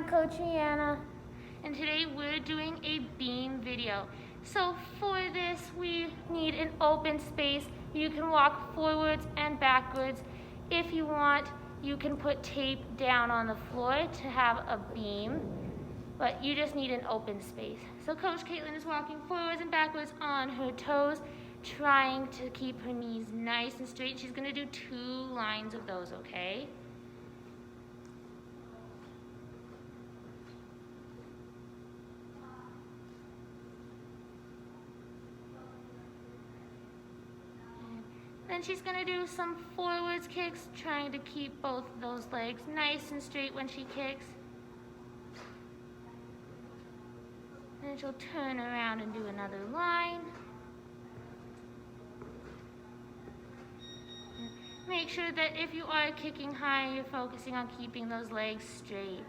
I'm Coach Rihanna, and today we're doing a beam video. So for this, we need an open space. You can walk forwards and backwards. If you want, you can put tape down on the floor to have a beam, but you just need an open space. So Coach Caitlin is walking forwards and backwards on her toes, trying to keep her knees nice and straight. She's gonna do 2 lines of those, okay? Then she's gonna do some forwards kicks, trying to keep both of those legs nice and straight when she kicks. Then she'll turn around and do another line. Make sure that if you are kicking high, you're focusing on keeping those legs straight.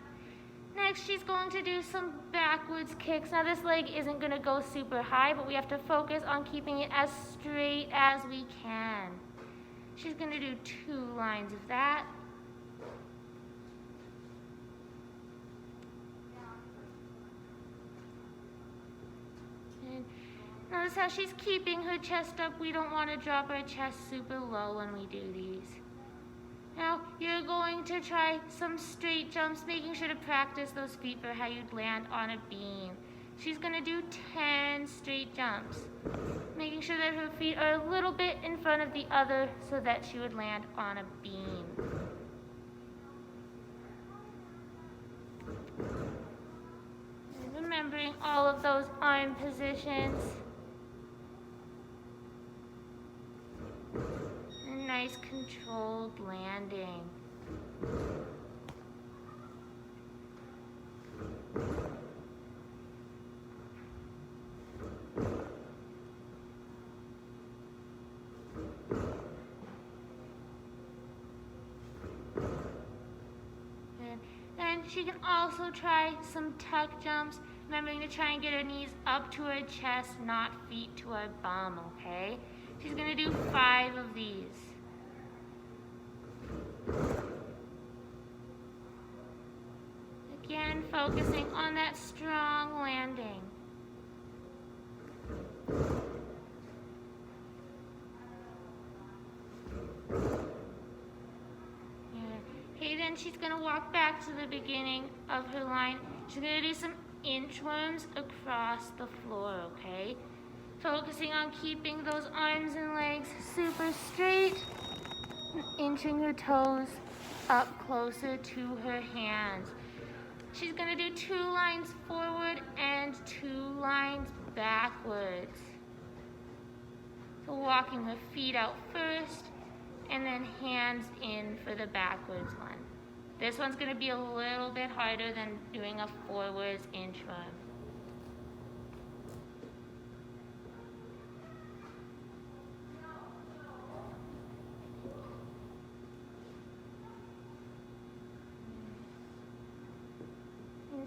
Next, she's going to do some backwards kicks. Now this leg isn't gonna go super high, but we have to focus on keeping it as straight as we can. She's gonna do 2 lines of that. And notice how she's keeping her chest up. We don't want to drop our chest super low when we do these. Now, you're going to try some straight jumps, making sure to practice those feet for how you'd land on a beam. She's gonna do 10 straight jumps, making sure that her feet are a little bit in front of the other so that she would land on a beam. And remembering all of those arm positions. Nice controlled landing. And she can also try some tuck jumps, remembering to try and get her knees up to her chest, not feet to her bum, okay? She's gonna do 5 of these. Again, focusing on that strong landing. Okay, then she's gonna walk back to the beginning of her line. She's gonna do some inchworms across the floor, okay? Focusing on keeping those arms and legs super straight, inching her toes up closer to her hands. She's gonna do 2 lines forward and 2 lines backwards. So walking her feet out first, and then hands in for the backwards one. This one's gonna be a little bit harder than doing a forwards inchworm.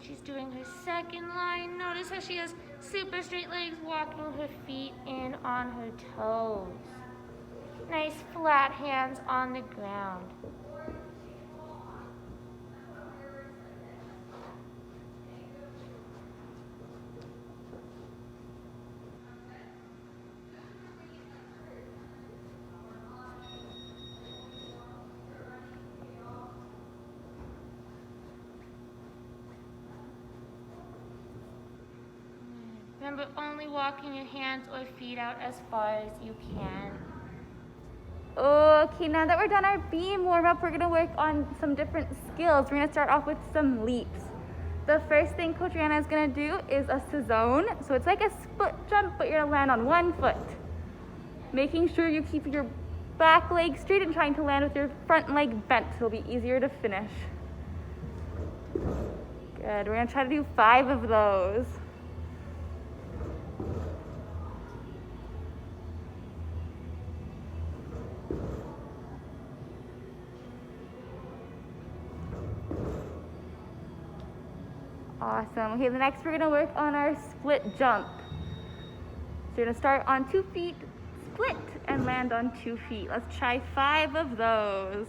She's doing her second line. Notice how she has super straight legs, walking her feet in on her toes. Nice flat hands on the ground. Remember, only walking your hands or feet out as far as you can. Okay, now that we're done our beam warm-up, we're gonna work on some different skills. We're gonna start off with some leaps. The first thing Coach Rihanna is gonna do is a Sezone. So it's like a split jump, but you're gonna land on one foot. Making sure you keep your back leg straight and trying to land with your front leg bent so it'll be easier to finish. Good, we're gonna try to do 5 of those. Awesome. Okay, the next we're gonna work on our split jump. So you're gonna start on 2 feet, split, and land on 2 feet. Let's try 5 of those.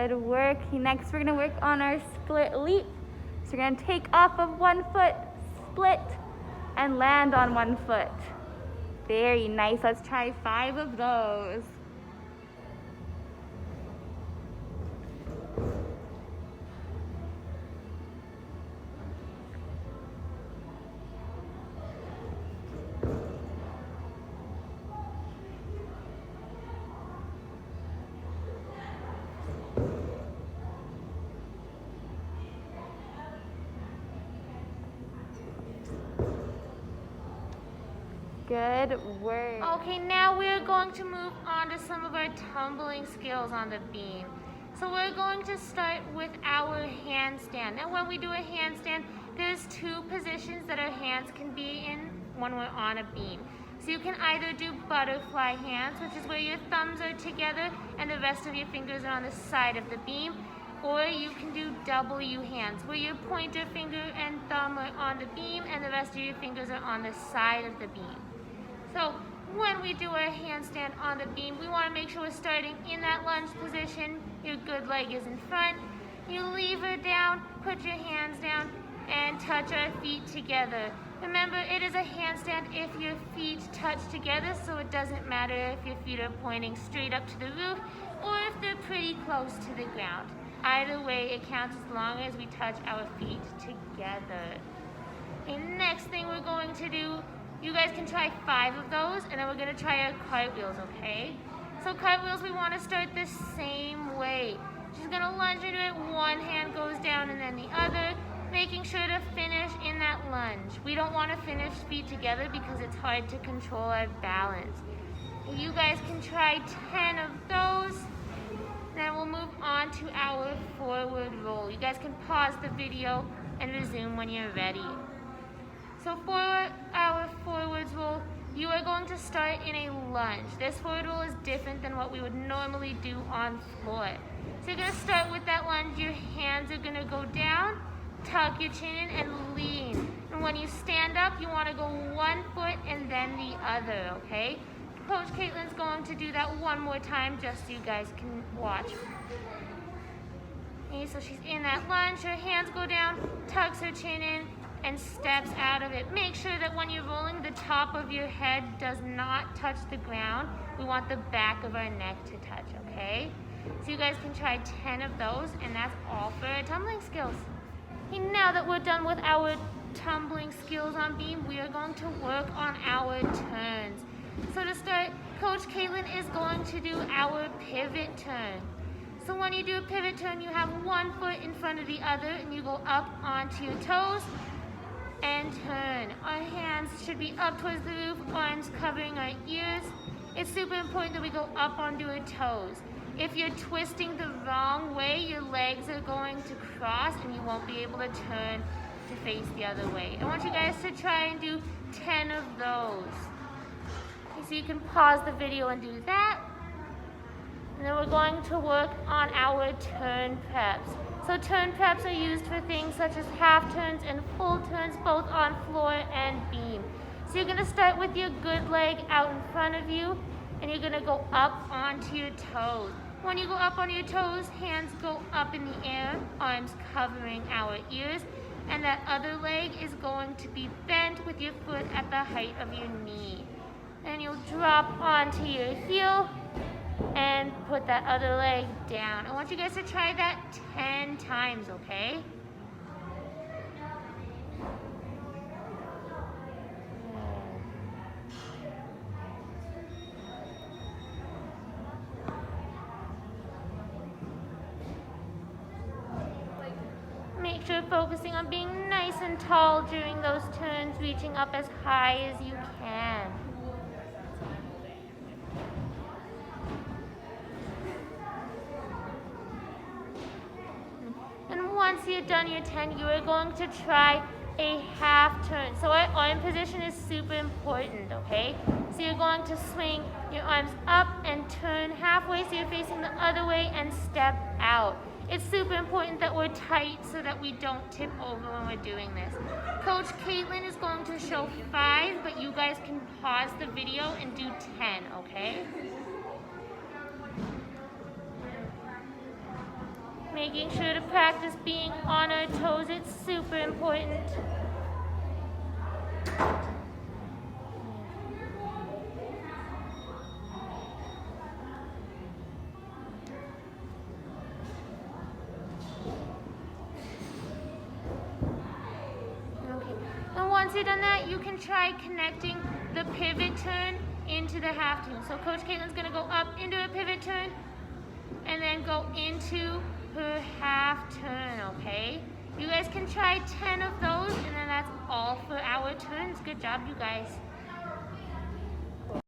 Good work. Next, we're gonna work on our split leap. So we're gonna take off of one foot, split, and land on one foot. Very nice. Let's try 5 of those. Good work. Okay, now we're going to move on to some of our tumbling skills on the beam. So we're going to start with our handstand. Now when we do a handstand, there's 2 positions that our hands can be in when we're on a beam. So you can either do butterfly hands, which is where your thumbs are together and the rest of your fingers are on the side of the beam, or you can do W hands, where your pointer finger and thumb are on the beam and the rest of your fingers are on the side of the beam. So when we do our handstand on the beam, we want to make sure we're starting in that lunge position. Your good leg is in front. You lever down, put your hands down, and touch our feet together. Remember, it is a handstand if your feet touch together, so it doesn't matter if your feet are pointing straight up to the roof or if they're pretty close to the ground. Either way, it counts as long as we touch our feet together. The next thing we're going to do, you guys can try 5 of those, and then we're going to try our cartwheels, okay? So cartwheels, we want to start the same way. She's going to lunge into it, one hand goes down and then the other, making sure to finish in that lunge. We don't want to finish feet together because it's hard to control our balance. You guys can try 10 of those. Then we'll move on to our forward roll. You guys can pause the video and resume when you're ready. So for our forwards roll, you are going to start in a lunge. This forward roll is different than what we would normally do on floor. So you're going to start with that lunge. Your hands are going to go down, tuck your chin in, and lean. And when you stand up, you want to go one foot and then the other, okay? Coach Caitlin's going to do that one more time just so you guys can watch. Okay, so she's in that lunge. Her hands go down, tucks her chin in, and steps out of it. Make sure that when you're rolling, the top of your head does not touch the ground. We want the back of our neck to touch, okay? So you guys can try 10 of those, and that's all for our tumbling skills. Okay, now that we're done with our tumbling skills on beam, we are going to work on our turns. So to start, Coach Caitlin is going to do our pivot turn. So when you do a pivot turn, you have one foot in front of the other, and you go up onto your toes, and turn. Our hands should be up towards the roof, arms covering our ears. It's super important that we go up onto our toes. If you're twisting the wrong way, your legs are going to cross and you won't be able to turn to face the other way. I want you guys to try and do 10 of those. Okay, so you can pause the video and do that. And then we're going to work on our turn preps. So turn preps are used for things such as half turns and full turns, both on floor and beam. So you're going to start with your good leg out in front of you, and you're going to go up onto your toes. When you go up on your toes, hands go up in the air, arms covering our ears, and that other leg is going to be bent with your foot at the height of your knee. And you'll drop onto your heel and put that other leg down. I want you guys to try that 10 times, okay? Make sure focusing on being nice and tall during those turns, reaching up as high as you can. And once you're done your 10, you are going to try a half turn. So our arm position is super important, okay? So you're going to swing your arms up and turn halfway so you're facing the other way and step out. It's super important that we're tight so that we don't tip over when we're doing this. Coach Caitlin is going to show 5, but you guys can pause the video and do 10, okay? Making sure to practice being on our toes, it's super important. Okay, and once you've done that, you can try connecting the pivot turn into the half turn. So Coach Caitlin's gonna go up into a pivot turn and then go into her half turn, okay? You guys can try 10 of those, and then that's all for our turns. Good job, you guys.